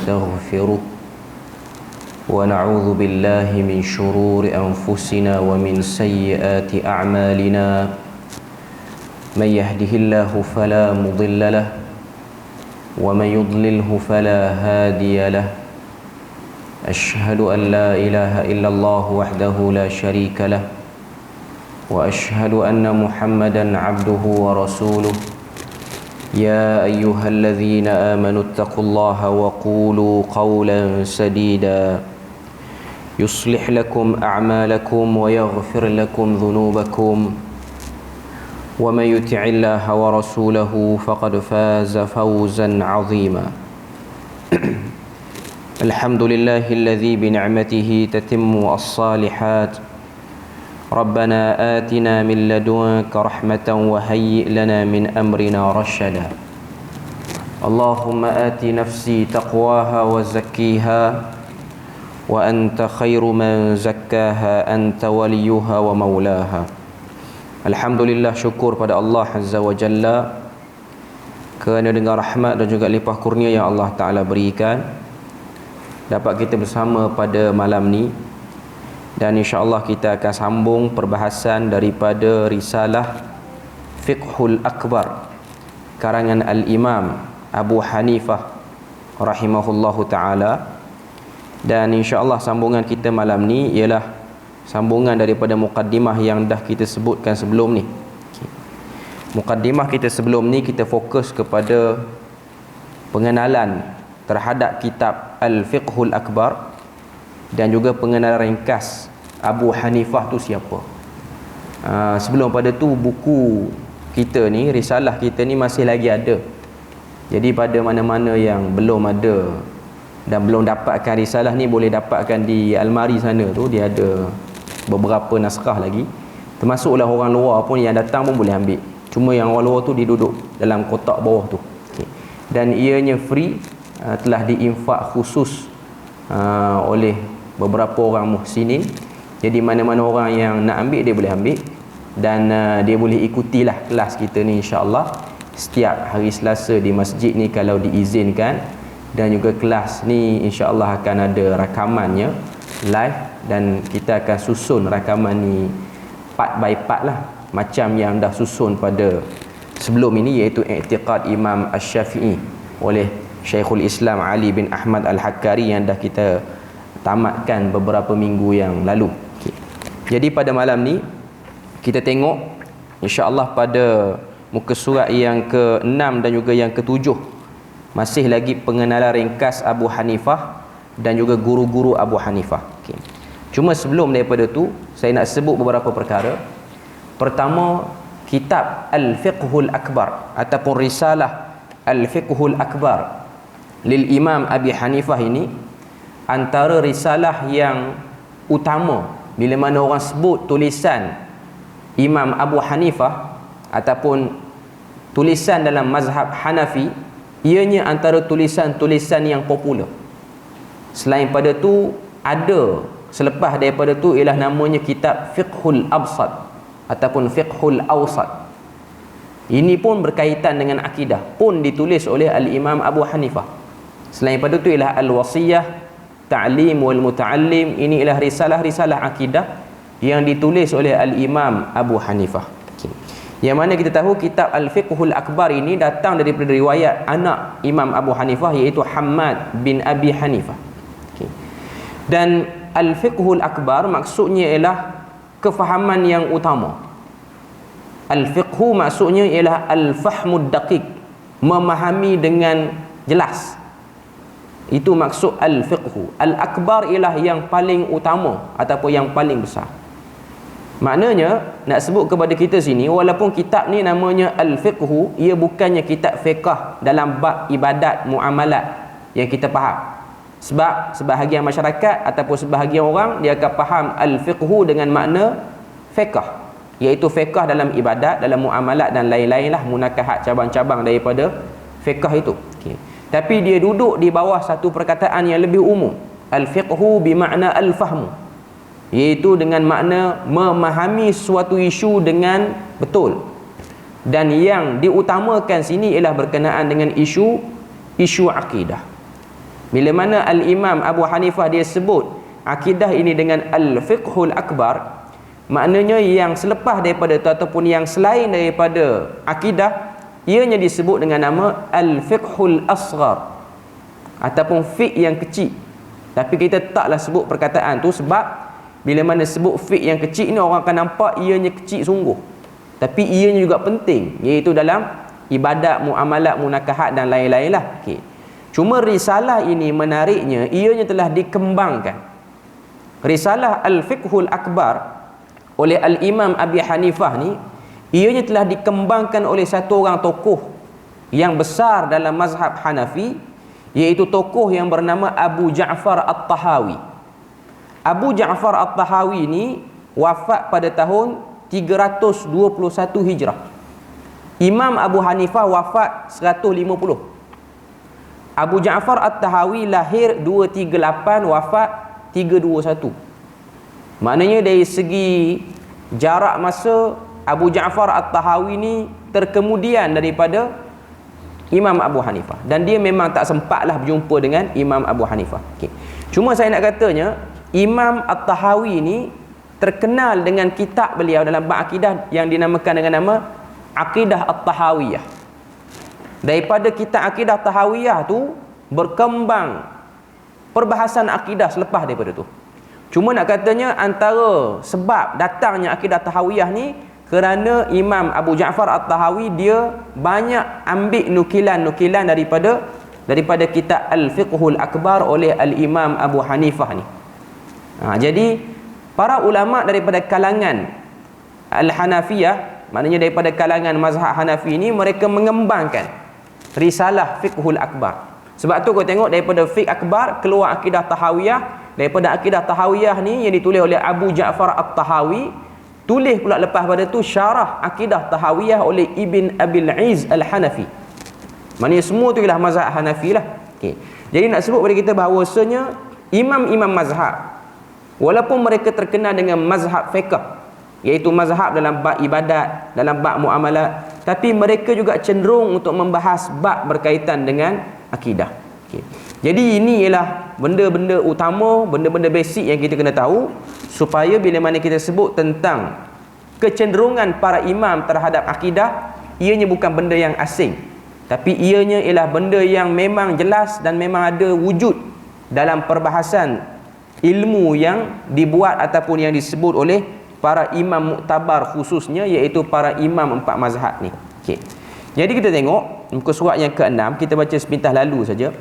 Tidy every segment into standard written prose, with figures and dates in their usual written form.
ونستغفره ونعوذ بالله من شرور أنفسنا ومن سيئات أعمالنا من يهده الله فلا مضل له ومن يضلله فلا هادي له أشهد أن لا إله إلا الله وحده لا شريك له وأشهد أن محمدا عبده ورسوله يا أيها الذين آمنوا اتقوا الله وقولوا قولا سديدا يصلح لكم أعمالكم ويغفر لكم ذنوبكم ومن يطع الله ورسوله فقد فاز فوزا عظيما الحمد لله الذي بنعمته تتم الصالحات ربنا آتنا من لدنك رحمة وهيئ لنا من أمرنا رشدا اللهم آت نفسي تقواها وزكيها وأنت خير من زكاها أنت وليها ومولاها. Alhamdulillah, syukur pada Allah Azza wa Jalla kerana dengan rahmat dan juga limpah kurnia yang Allah Ta'ala berikan dapat kita bersama pada malam ni, dan insya-Allah kita akan sambung perbahasan daripada risalah Fiqhul Akbar karangan Al-Imam Abu Hanifah rahimahullahu ta'ala. Dan insya-Allah sambungan kita malam ni ialah sambungan daripada mukaddimah yang dah kita sebutkan sebelum ni. Mukaddimah kita sebelum ni kita fokus kepada pengenalan terhadap kitab Al-Fiqhul Akbar dan juga pengenalan ringkas Abu Hanifah tu siapa. Sebelum pada tu buku kita ni, risalah kita ni masih lagi ada. Jadi pada mana-mana yang belum ada dan belum dapatkan risalah ni, boleh dapatkan di almari sana tu, dia ada beberapa naskah lagi. Termasuklah orang luar pun yang datang pun boleh ambil. Cuma yang orang luar tu dia duduk dalam kotak bawah tu. Dan ianya free, telah diinfak khusus oleh beberapa orang muhsinin. Jadi mana-mana orang yang nak ambil dia boleh ambil, dan dia boleh ikutilah kelas kita ni insya-Allah setiap hari Selasa di masjid ni kalau diizinkan. Dan juga kelas ni insya-Allah akan ada rakamannya live, dan kita akan susun rakaman ni part by part lah, macam yang dah susun pada sebelum ini, iaitu I'tiqad Imam Asy-Syafi'i oleh Syekhul Islam Ali bin Ahmad Al-Hakkari yang dah kita tamatkan beberapa minggu yang lalu. Jadi pada malam ni kita tengok insya-Allah pada muka surat yang ke-6 dan juga yang ke-7 masih lagi pengenalan ringkas Abu Hanifah dan juga guru-guru Abu Hanifah. Cuma sebelum daripada tu saya nak sebut beberapa perkara. Pertama, kitab Al-Fiqhul Akbar ataupun risalah Al-Fiqhul Akbar lil Imam Abi Hanifah ini antara risalah yang utama bila mana orang sebut tulisan Imam Abu Hanifah ataupun tulisan dalam mazhab Hanafi, ianya antara tulisan-tulisan yang popular. Selain pada tu ada, selepas daripada tu ialah namanya kitab Fiqhul Absat ataupun Fiqhul Awsat. Ini pun berkaitan dengan akidah, pun ditulis oleh Al-Imam Abu Hanifah. Selain pada tu ialah Al-Wasiyah, Ta'lim wal Muta'allim. Ini ialah risalah-risalah akidah yang ditulis oleh Al-Imam Abu Hanifah. Yang mana kita tahu kitab Al-Fiqhul Akbar ini datang daripada riwayat anak Imam Abu Hanifah, iaitu Hammad bin Abi Hanifah. Dan Al-Fiqhul Akbar maksudnya ialah kefahaman yang utama. Al-Fiqhu maksudnya ialah Al-Fahmud Daqiq, memahami dengan jelas. Itu maksud Al-Fiqhu. Al-Akbar ialah yang paling utama ataupun yang paling besar. Maknanya nak sebut kepada kita sini, walaupun kitab ni namanya Al-Fiqhu, ia bukannya kitab fiqh dalam bab ibadat muamalat yang kita faham. Sebab sebahagian masyarakat ataupun sebahagian orang dia akan faham Al-Fiqhu dengan makna fiqh, iaitu fiqh dalam ibadat, dalam muamalat dan lain-lain lah, munakahat, cabang-cabang daripada fiqh itu. Tapi dia duduk di bawah satu perkataan yang lebih umum, Al-Fiqhu bermakna Al-Fahmu, iaitu dengan makna memahami suatu isu dengan betul. Dan yang diutamakan sini ialah berkenaan dengan isu akidah. Bila mana Al-Imam Abu Hanifah dia sebut akidah ini dengan Al-Fiqhul Akbar, maknanya yang selepas daripada itu ataupun yang selain daripada akidah, ianya disebut dengan nama Al-Fiqhul Asghar ataupun fiqh yang kecil. Tapi kita taklah sebut perkataan tu sebab bila mana sebut fiqh yang kecil ni, orang akan nampak ianya kecil sungguh. Tapi ianya juga penting, iaitu dalam ibadat, muamalat, munakahat dan lain-lain lah. Okay. Cuma risalah ini menariknya, ianya telah dikembangkan. Risalah Al-Fiqhul Akbar oleh Al-Imam Abi Hanifah ni, ianya telah dikembangkan oleh satu orang tokoh yang besar dalam mazhab Hanafi, iaitu tokoh yang bernama Abu Ja'far At-Tahawi. Abu Ja'far At-Tahawi ni wafat pada tahun 321 Hijrah. Imam Abu Hanifah wafat 150. Abu Ja'far At-Tahawi lahir 238, wafat 321. Maknanya dari segi jarak masa, Abu Ja'far At-Tahawi ni terkemudian daripada Imam Abu Hanifah, dan dia memang tak sempatlah berjumpa dengan Imam Abu Hanifah. Okay. Cuma saya nak katanya, Imam At-Tahawi ni terkenal dengan kitab beliau dalam bab akidah yang dinamakan dengan nama Aqidah At-Tahawiyah. Daripada kitab Aqidah Tahawiyah tu berkembang perbahasan akidah selepas daripada tu. Cuma nak katanya antara sebab datangnya Aqidah Tahawiyah ni kerana Imam Abu Ja'far At-Tahawi dia banyak ambil nukilan-nukilan daripada kitab Al-Fiqhul Akbar oleh Al-Imam Abu Hanifah ni. Jadi para ulama daripada kalangan Al-Hanafiyah, maknanya daripada kalangan mazhab Hanafi ni, mereka mengembangkan risalah Fiqhul Akbar. Sebab tu kau tengok daripada Fiqh Akbar keluar Aqidah Tahawiyah. Daripada Aqidah Tahawiyah ni yang ditulis oleh Abu Ja'far At-Tahawi, tulis pula lepas pada tu syarah Aqidah Tahawiyah oleh Ibn Abil Iz Al-Hanafi. Maknanya semua tu ialah mazhab Hanafi lah. Okay. Jadi nak sebut pada kita bahawasanya imam-imam mazhab, walaupun mereka terkenal dengan mazhab fiqh, iaitu mazhab dalam bab ibadat, dalam bab muamalat, tapi mereka juga cenderung untuk membahas bab berkaitan dengan akidah. Okay. Jadi ini ialah benda-benda utama, benda-benda basic yang kita kena tahu, supaya bila mana kita sebut tentang kecenderungan para imam terhadap akidah, ianya bukan benda yang asing, tapi ianya ialah benda yang memang jelas dan memang ada wujud dalam perbahasan ilmu yang dibuat ataupun yang disebut oleh para imam muktabar, khususnya iaitu para imam empat mazhab ni. Okay. Jadi kita tengok muka surat yang ke-6, kita baca sepintas lalu saja.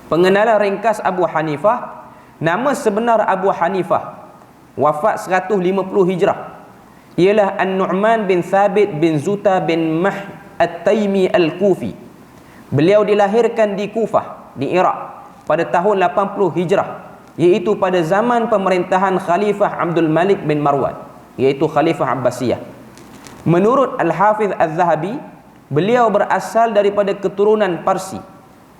Pengenalan ringkas Abu Hanifah. Nama sebenar Abu Hanifah, wafat 150 Hijrah, ialah An-Nu'man bin Thabit bin Zuta bin Mah At-Taimi Al-Kufi. Beliau dilahirkan di Kufah, di Iraq pada tahun 80 Hijrah, iaitu pada zaman pemerintahan Khalifah Abdul Malik bin Marwan, iaitu Khalifah Abbasiyah. Menurut Al-Hafiz Al-Zahabi, beliau berasal daripada keturunan Parsi.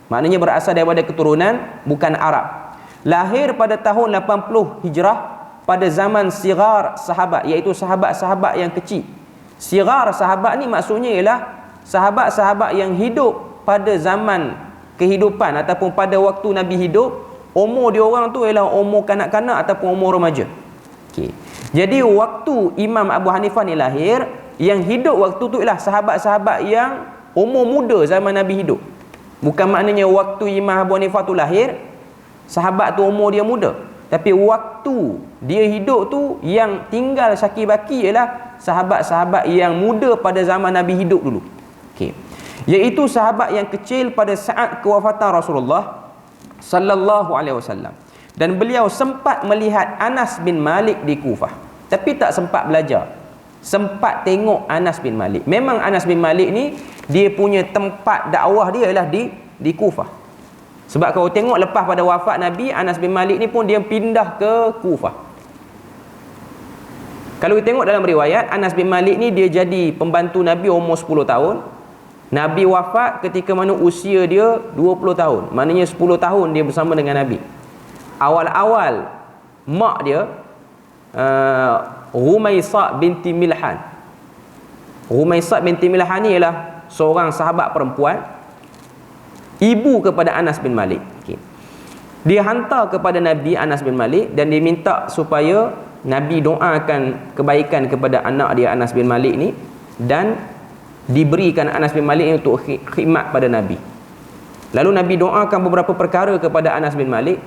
Maknanya berasal daripada keturunan bukan Arab. Lahir pada tahun 80 Hijrah pada zaman sigar sahabat, iaitu sahabat-sahabat yang kecil. Sigar sahabat ni maksudnya ialah sahabat-sahabat yang hidup pada zaman kehidupan ataupun pada waktu Nabi hidup. Umur dia orang tu ialah umur kanak-kanak ataupun umur remaja. Okay. Jadi waktu Imam Abu Hanifah ni lahir, yang hidup waktu tu ialah sahabat-sahabat yang umur muda zaman Nabi hidup. Bukan maknanya waktu Imam Abu Hanifah tu lahir, sahabat tu umur dia muda. Tapi waktu dia hidup tu, yang tinggal syaki baki ialah sahabat-sahabat yang muda pada zaman Nabi hidup dulu. Okay. Iaitu sahabat yang kecil pada saat kewafatan Rasulullah sallallahu alaihi wasallam. Dan beliau sempat melihat Anas bin Malik di Kufah, tapi tak sempat belajar. Sempat tengok Anas bin Malik. Memang Anas bin Malik ni dia punya tempat dakwah dia ialah di Kufah. Sebab kalau tengok lepas pada wafat Nabi, Anas bin Malik ni pun dia pindah ke Kufah. Kalau kita tengok dalam riwayat, Anas bin Malik ni dia jadi pembantu Nabi umur 10 tahun. Nabi wafat ketika mana usia dia 20 tahun. Maknanya 10 tahun dia bersama dengan Nabi. Awal-awal mak dia Rumaisah binti Milhan. Rumaisah binti Milhan ni ialah seorang sahabat perempuan, ibu kepada Anas bin Malik. Okay. Dia hantar kepada Nabi Anas bin Malik dan dia minta supaya Nabi doakan kebaikan kepada anak dia Anas bin Malik ni, dan diberikan Anas bin Malik ni untuk khidmat pada Nabi. Lalu Nabi doakan beberapa perkara kepada Anas bin Malik.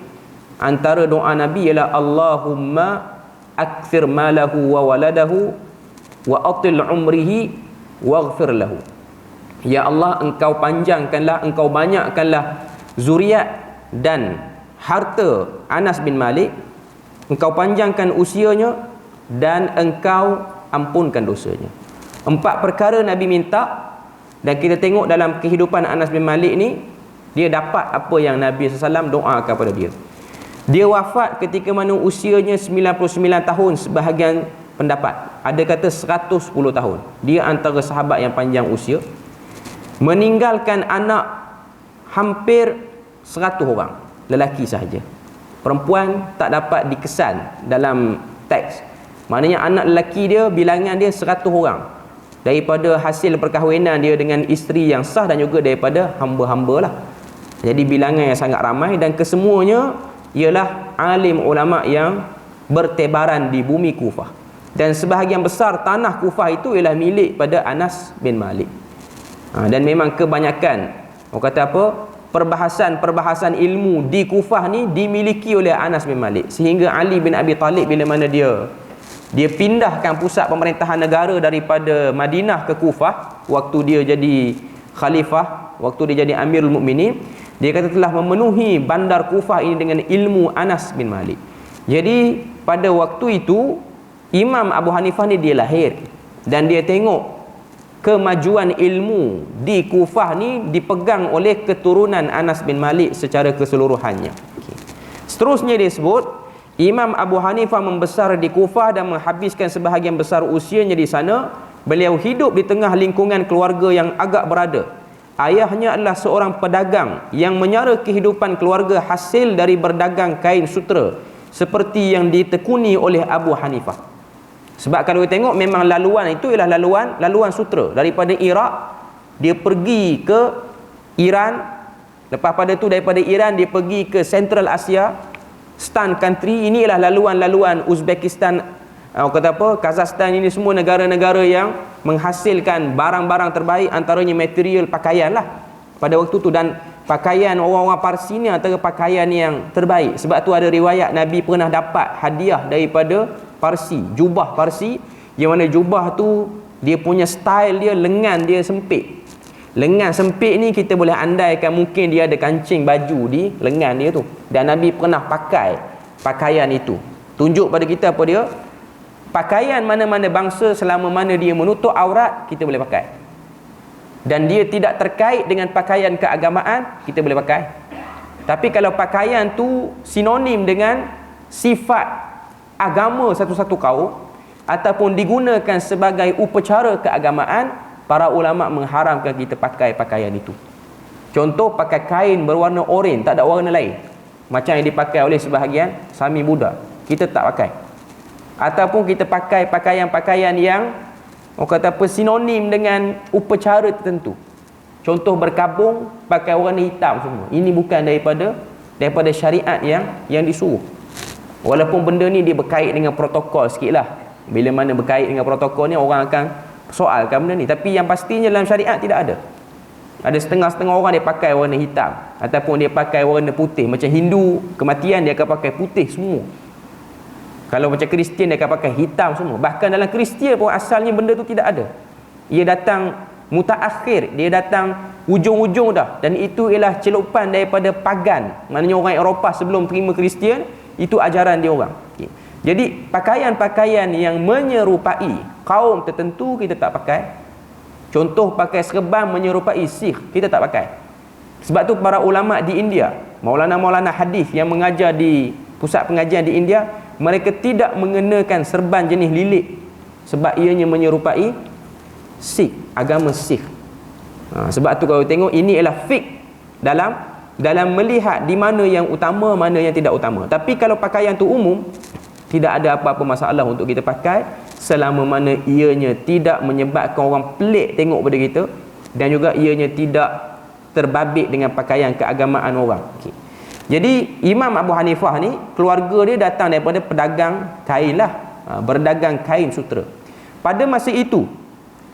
Antara doa Nabi ialah Allahumma akthir malahu wa waladahu wa atil umrihi waghfir lahu. Ya Allah, engkau panjangkanlah, engkau banyakkanlah zuriat dan harta Anas bin Malik, engkau panjangkan usianya dan engkau ampunkan dosanya. 4 perkara Nabi minta, dan kita tengok dalam kehidupan Anas bin Malik ni, dia dapat apa yang Nabi SAW doakan kepada dia. Dia wafat ketika mana usianya 99 tahun, sebahagian pendapat ada kata 110 tahun. Dia antara sahabat yang panjang usia, meninggalkan anak hampir 100 orang, lelaki sahaja. Perempuan tak dapat dikesan dalam teks. Maknanya anak lelaki dia, bilangan dia 100 orang, daripada hasil perkahwinan dia dengan isteri yang sah dan juga daripada hamba-hamba lah. Jadi bilangan yang sangat ramai, dan kesemuanya ialah alim ulama yang bertebaran di bumi Kufah. Dan sebahagian besar tanah Kufah itu ialah milik pada Anas bin Malik. Dan memang kebanyakan, orang kata apa, perbahasan ilmu di Kufah ni dimiliki oleh Anas bin Malik. Sehingga Ali bin Abi Talib bila mana dia pindahkan pusat pemerintahan negara daripada Madinah ke Kufah, waktu dia jadi khalifah, waktu dia jadi Amirul Mukminin, dia kata telah memenuhi bandar Kufah ini dengan ilmu Anas bin Malik. Jadi pada waktu itu Imam Abu Hanifah ni dia lahir, dan dia tengok kemajuan ilmu di Kufah ni dipegang oleh keturunan Anas bin Malik secara keseluruhannya. Seterusnya dia sebut, Imam Abu Hanifah membesar di Kufah dan menghabiskan sebahagian besar usianya di sana. Beliau hidup di tengah lingkungan keluarga yang agak berada. Ayahnya adalah seorang pedagang yang menyara kehidupan keluarga hasil dari berdagang kain sutera, seperti yang ditekuni oleh Abu Hanifah. Sebab kalau kita tengok, memang laluan itu ialah laluan sutera. Daripada Iraq dia pergi ke Iran, lepas pada tu daripada Iran dia pergi ke Central Asia, Stan country, ini ialah laluan Uzbekistan, kata apa, Kazakhstan, ini semua negara-negara yang menghasilkan barang-barang terbaik, antaranya material pakaian lah pada waktu tu. Dan pakaian orang-orang Parsi ni antara pakaian yang terbaik. Sebab tu ada riwayat Nabi pernah dapat hadiah daripada Parsi, jubah Parsi, yang mana jubah tu dia punya style dia, lengan dia sempit. Lengan sempit ni kita boleh andaikan mungkin dia ada kancing baju di lengan dia tu, dan Nabi pernah pakai pakaian itu. Tunjuk pada kita apa dia? Pakaian mana-mana bangsa, selama mana dia menutup aurat, kita boleh pakai, dan dia tidak terkait dengan pakaian keagamaan, kita boleh pakai. Tapi kalau pakaian tu sinonim dengan sifat agama satu-satu kaum, ataupun digunakan sebagai upacara keagamaan, para ulama mengharamkan kita pakai pakaian itu. Contoh, pakai kain berwarna oranye, tak ada warna lain, macam yang dipakai oleh sebahagian Sami Buddha, kita tak pakai. Ataupun kita pakai pakaian-pakaian yang orang kata apa, sinonim dengan upacara tertentu. Contoh, berkabung pakai warna hitam semua, ini bukan daripada syariat yang disuruh. Walaupun benda ni dia berkait dengan protokol sikit lah. Bila mana berkait dengan protokol ni, orang akan soalkan benda ni. Tapi yang pastinya dalam syariat tidak ada. Ada setengah-setengah orang dia pakai warna hitam, ataupun dia pakai warna putih. Macam Hindu, kematian dia akan pakai putih semua. Kalau macam Kristian, dia akan pakai hitam semua. Bahkan dalam Kristian pun asalnya benda tu tidak ada. Ia datang mutaakhir, dia datang ujung-ujung dah. Dan itu ialah celupan daripada pagan. Maknanya orang Eropah sebelum terima Kristian, itu ajaran dia orang. Jadi pakaian-pakaian yang menyerupai kaum tertentu kita tak pakai. Contoh, pakai serban menyerupai Sikh, kita tak pakai. Sebab tu para ulama di India, Maulana hadis yang mengajar di pusat pengajian di India, mereka tidak mengenakan serban jenis lilit, sebab ianya menyerupai Sikh, agama Sikh. Sebab tu kalau tengok, ini ialah fiqh dalam melihat di mana yang utama, mana yang tidak utama. Tapi kalau pakaian tu umum, tidak ada apa-apa masalah untuk kita pakai, selama mana ianya tidak menyebabkan orang pelik tengok pada kita, dan juga ianya tidak terbabit dengan pakaian keagamaan orang. Jadi Imam Abu Hanifah ni, keluarga dia datang daripada pedagang kain lah, berdagang kain sutera. Pada masa itu,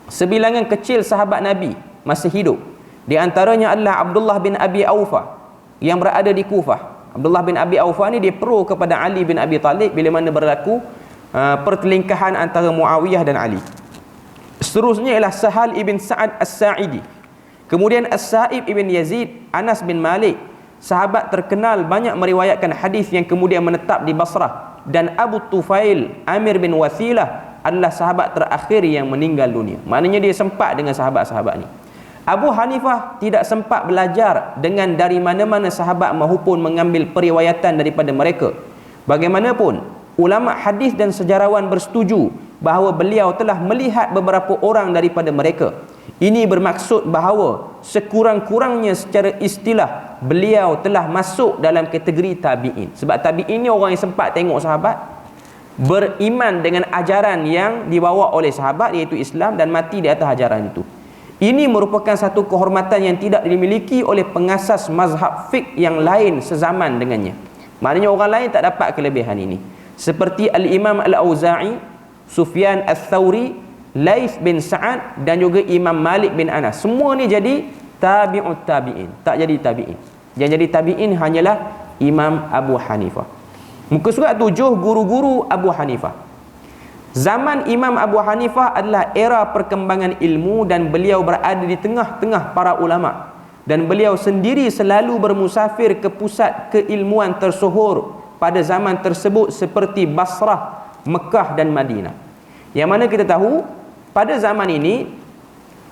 sebilangan kecil sahabat Nabi masih hidup. Di antaranya adalah Abdullah bin Abi Aufa yang berada di Kufah. Abdullah bin Abi Aufa ni dia pro kepada Ali bin Abi Talib bila mana berlaku pertelingkahan antara Muawiyah dan Ali. Seterusnya ialah Sahal ibn Sa'ad As-Sa'idi. Kemudian As-Sa'ib ibn Yazid, Anas bin Malik, sahabat terkenal banyak meriwayatkan hadis yang kemudian menetap di Basrah, dan Abu Tufail Amir bin Wasilah adalah sahabat terakhir yang meninggal dunia. Maknanya dia sempat dengan sahabat-sahabat ni. Abu Hanifah tidak sempat belajar dengan dari mana-mana sahabat maupun mengambil periwayatan daripada mereka. Bagaimanapun, ulama hadis dan sejarawan bersetuju bahawa beliau telah melihat beberapa orang daripada mereka. Ini bermaksud bahawa sekurang-kurangnya secara istilah beliau telah masuk dalam kategori tabi'in. Sebab tabi'in ni orang yang sempat tengok sahabat, beriman dengan ajaran yang dibawa oleh sahabat iaitu Islam, dan mati di atas ajaran itu. Ini merupakan satu kehormatan yang tidak dimiliki oleh pengasas mazhab fiqh yang lain sezaman dengannya. Maknanya orang lain tak dapat kelebihan ini. Seperti Al-Imam Al-Auza'i, Sufyan Al-Thawri, Laith bin Sa'ad dan juga Imam Malik bin Anas. Semua ni jadi tabi'ut tabi'in, tak jadi tabi'in. Yang jadi tabi'in hanyalah Imam Abu Hanifah. Muka surat 7, guru-guru Abu Hanifah. Zaman Imam Abu Hanifah adalah era perkembangan ilmu dan beliau berada di tengah-tengah para ulama, dan beliau sendiri selalu bermusafir ke pusat keilmuan tersohor pada zaman tersebut seperti Basrah, Mekah dan Madinah. Yang mana kita tahu pada zaman ini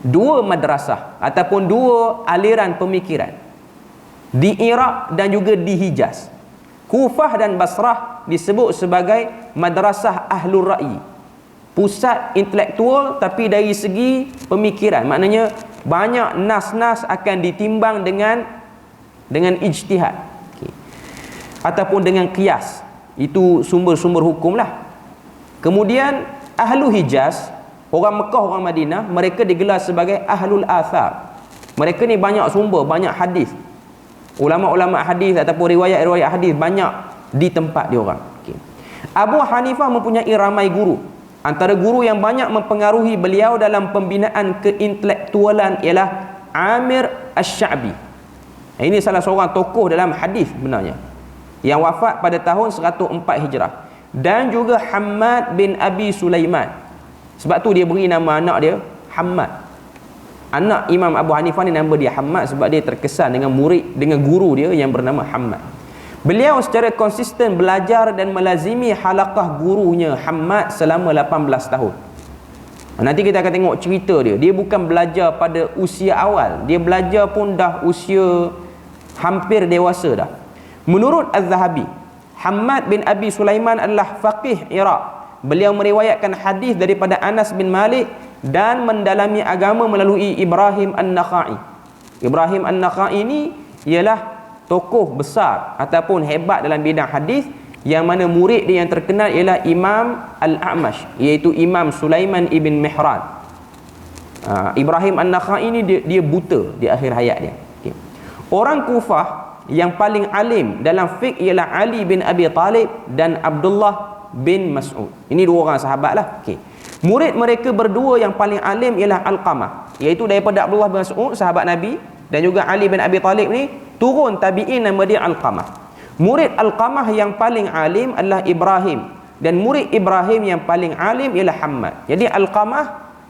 dua madrasah ataupun dua aliran pemikiran di Iraq dan juga di Hijaz. Kufah dan Basrah disebut sebagai madrasah Ahlul Ra'i, pusat intelektual tapi dari segi pemikiran. Maknanya banyak nas-nas akan ditimbang dengan ijtihad, ataupun dengan qiyas. Itu sumber-sumber hukum lah. Kemudian Ahlu Hijaz, orang Mekah, orang Madinah, mereka digelar sebagai Ahlul Athar. Mereka ni banyak sumber, banyak hadis. Ulama-ulama hadis ataupun riwayat-riwayat hadis banyak di tempat diorang. Abu Hanifah mempunyai ramai guru. Antara guru yang banyak mempengaruhi beliau dalam pembinaan keintelektualan ialah Amir Asy-Sya'bi. Ini salah seorang tokoh dalam hadis sebenarnya, yang wafat pada tahun 104 Hijrah. Dan juga Hammad bin Abi Sulaiman. Sebab tu dia beri nama anak dia Hammad. Anak Imam Abu Hanifah ni nama dia Hammad sebab dia terkesan dengan guru dia yang bernama Hammad. Beliau secara konsisten belajar dan melazimi halaqah gurunya Hammad selama 18 tahun. Nanti kita akan tengok cerita dia. Dia bukan belajar pada usia awal, dia belajar pun dah usia hampir dewasa dah. Menurut Az-Zahabi, Hammad bin Abi Sulaiman adalah faqih Iraq. Beliau meriwayatkan hadis daripada Anas bin Malik dan mendalami agama melalui Ibrahim An-Nakhai. Ibrahim An-Nakhai ini ialah tokoh besar ataupun hebat dalam bidang hadis, yang mana murid dia yang terkenal ialah Imam Al-A'mash, iaitu Imam Sulaiman ibn Mihran. Ibrahim An-Nakhai ini dia buta di akhir hayat dia. Orang Kufah yang paling alim dalam fiqh ialah Ali bin Abi Talib dan Abdullah bin Mas'ud. Ini dua orang sahabat lah. Murid mereka berdua yang paling alim ialah Alqamah, iaitu daripada Abdullah bin Mas'ud, sahabat Nabi, dan juga Ali bin Abi Talib ni turun tabi'in, nama dia Alqamah. Murid Alqamah yang paling alim adalah Ibrahim, dan murid Ibrahim yang paling alim ialah Hammad. Jadi Alqamah,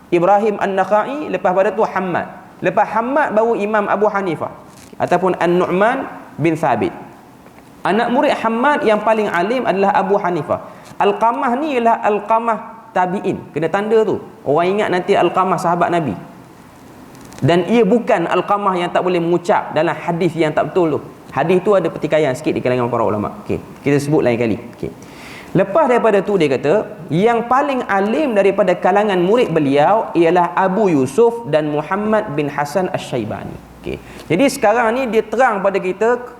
Ibrahim An-Nakhai, lepas pada tu Hammad. Lepas Hammad baru Imam Abu Hanifah ataupun An-Nu'man bin Thabit. Anak murid Hammad yang paling alim adalah Abu Hanifah. Alqamah ni ialah Alqamah tabi'in. Kena tanda tu. Orang ingat nanti Alqamah sahabat Nabi. Dan ia bukan Alqamah yang tak boleh mengucap dalam hadis yang tak betul tu. Hadis tu ada pertikaian sikit di kalangan para ulama. Kita sebut lain kali. Lepas daripada tu dia kata, yang paling alim daripada kalangan murid beliau ialah Abu Yusuf dan Muhammad bin Hasan Asy-Syaibani. Jadi sekarang ni dia terang pada kita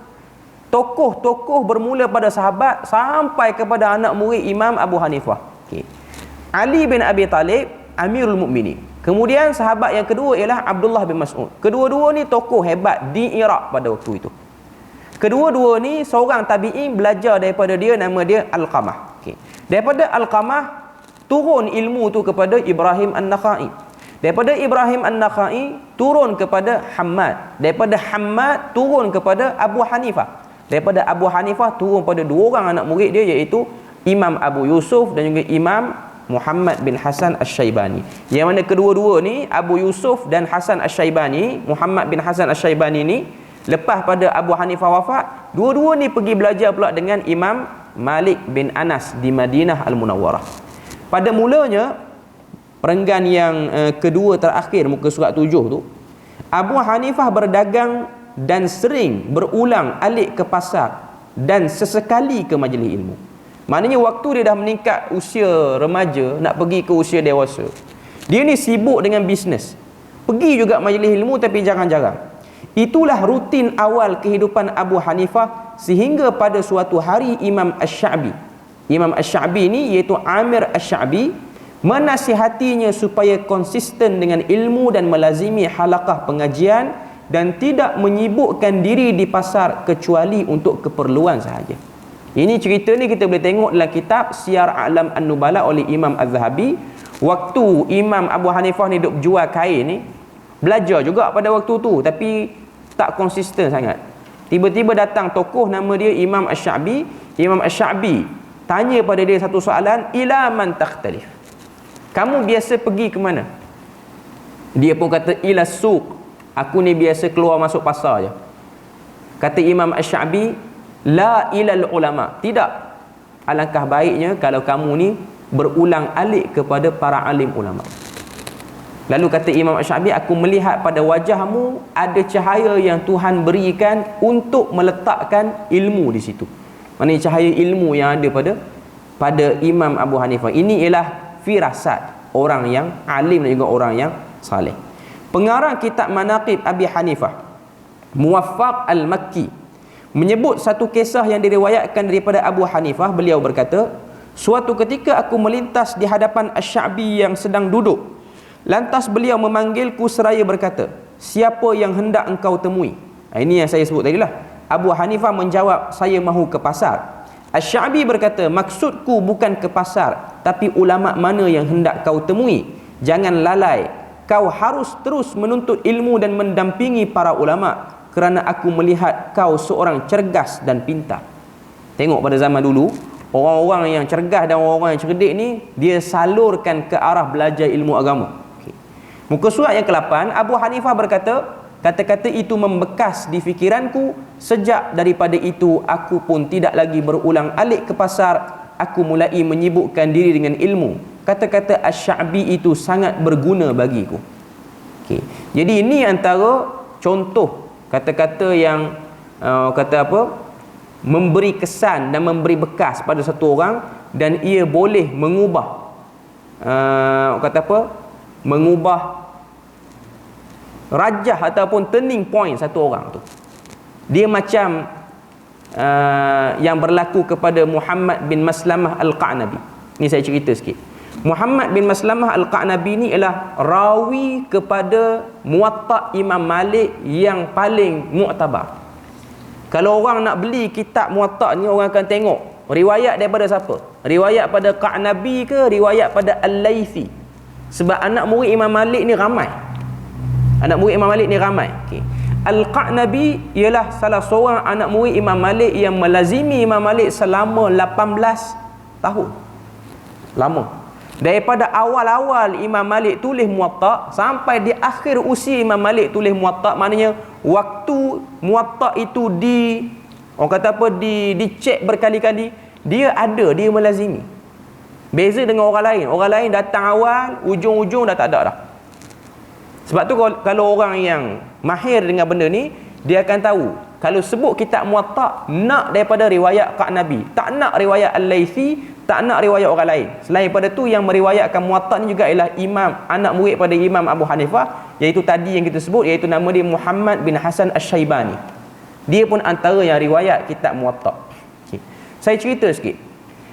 tokoh-tokoh bermula pada sahabat sampai kepada anak murid Imam Abu Hanifah. Ali bin Abi Talib, Amirul Mukminin. Kemudian sahabat yang kedua ialah Abdullah bin Mas'ud. Kedua-dua ni tokoh hebat di Iraq pada waktu itu. Kedua-dua ni seorang tabi'in belajar daripada dia, nama dia Alqamah. Okey. Daripada Alqamah turun ilmu tu kepada Ibrahim An-Nakhai. Daripada Ibrahim An-Nakhai turun kepada Hammad. Daripada Hammad turun kepada Abu Hanifah. Daripada Abu Hanifah turun pada dua orang anak murid dia, iaitu Imam Abu Yusuf dan juga Imam Muhammad bin Hasan Asy-Syaibani. Yang mana kedua-dua ni, Abu Yusuf dan Hasan Asy-Syaibani, Muhammad bin Hasan Asy-Syaibani ni, lepas pada Abu Hanifah wafat, dua-dua ni pergi belajar pula dengan Imam Malik bin Anas di Madinah Al-Munawwarah. Pada mulanya, perenggan yang kedua terakhir muka surat 7 tu, Abu Hanifah berdagang dan sering berulang alik ke pasar dan sesekali ke majlis ilmu. Maknanya waktu dia dah meningkat usia remaja nak pergi ke usia dewasa, dia ni sibuk dengan bisnes, pergi juga majlis ilmu tapi jarang-jarang. Itulah rutin awal kehidupan Abu Hanifah, sehingga pada suatu hari Imam Asy-Sya'bi ni, iaitu Amir Asy-Sya'bi, menasihatinya supaya konsisten dengan ilmu dan melazimi halaqah pengajian dan tidak menyibukkan diri di pasar kecuali untuk keperluan sahaja. Ini cerita ni kita boleh tengok dalam kitab Siyar A'lam An-Nubala oleh Imam Az-Zahabi. Waktu Imam Abu Hanifah ni duk jual kain ni, belajar juga pada waktu tu tapi tak konsisten sangat. Tiba-tiba datang tokoh nama dia Imam Asy-Sya'bi. Imam Asy-Sya'bi tanya pada dia satu soalan, ila man takhtalif, kamu biasa pergi ke mana? Dia pun kata, ila suq, aku ni biasa keluar masuk pasar je. Kata Imam Asy-Sya'bi, la ilal ulama, tidak, alangkah baiknya kalau kamu ni berulang alik kepada para alim ulama. Lalu kata Imam Asy-Sya'bi, aku melihat pada wajahmu ada cahaya yang Tuhan berikan untuk meletakkan ilmu di situ. Maksudnya cahaya ilmu yang ada pada Imam Abu Hanifah. Ini ialah firasat orang yang alim dan juga orang yang saleh. Pengarang kitab Manaqib Abi Hanifah, Muwaffaq Al-Makki, menyebut satu kisah yang diriwayatkan daripada Abu Hanifah. Beliau berkata, suatu ketika aku melintas di hadapan Asy-Sya'bi yang sedang duduk. Lantas beliau memanggilku seraya berkata, siapa yang hendak engkau temui? Ini yang saya sebut tadi lah. Abu Hanifah menjawab, saya mahu ke pasar. Asy-Sya'bi berkata, maksudku bukan ke pasar, tapi ulama mana yang hendak kau temui. Jangan lalai, kau harus terus menuntut ilmu dan mendampingi para ulama, kerana aku melihat kau seorang cergas dan pintar. Tengok pada zaman dulu, orang-orang yang cergas dan orang-orang yang cerdik ni, dia salurkan ke arah belajar ilmu agama. Muka surat yang ke-8, Abu Hanifah berkata, kata-kata itu membekas di fikiranku. Sejak daripada itu, aku pun tidak lagi berulang alik ke pasar. Aku mulai menyibukkan diri dengan ilmu. Kata-kata Asy-Sya'bi itu sangat berguna bagiku. Jadi ini antara contoh kata-kata yang memberi kesan dan memberi bekas pada satu orang, dan ia boleh mengubah mengubah rajah ataupun turning point satu orang tu. Dia macam yang berlaku kepada Muhammad bin Maslamah Al-Qa'nabi. Ni saya cerita sikit. Muhammad bin Maslamah Al-Qa'nabi ni ialah rawi kepada Muwatta' Imam Malik yang paling mu'tabar. Kalau orang nak beli kitab Muwatta' ni, orang akan tengok riwayat daripada siapa? Riwayat pada Qa'nabi ke riwayat pada Al-Laythi? Sebab anak murid Imam Malik ni ramai. Al-Qa'nabi ialah salah seorang anak murid Imam Malik yang melazimi Imam Malik selama 18 tahun. Lama. Daripada awal-awal Imam Malik tulis Muwatta' sampai di akhir usia Imam Malik tulis Muwatta', maknanya waktu Muwatta' itu dicek berkali-kali, dia melazimi. Beza dengan orang lain. Orang lain datang awal, ujung-ujung dah tak ada dah. Sebab tu kalau orang yang mahir dengan benda ni, dia akan tahu kalau sebut kitab Muwatta', nak daripada riwayat Qa'nabi, tak nak riwayat Al-Laythi, tak nak riwayat orang lain. Selain pada tu, yang meriwayatkan Muwatta' ni juga ialah anak murid pada Imam Abu Hanifah, iaitu tadi yang kita sebut, iaitu nama dia Muhammad bin Hasan Asy-Syaibani. Dia pun antara yang riwayat kitab Muwatta'. Saya cerita sikit.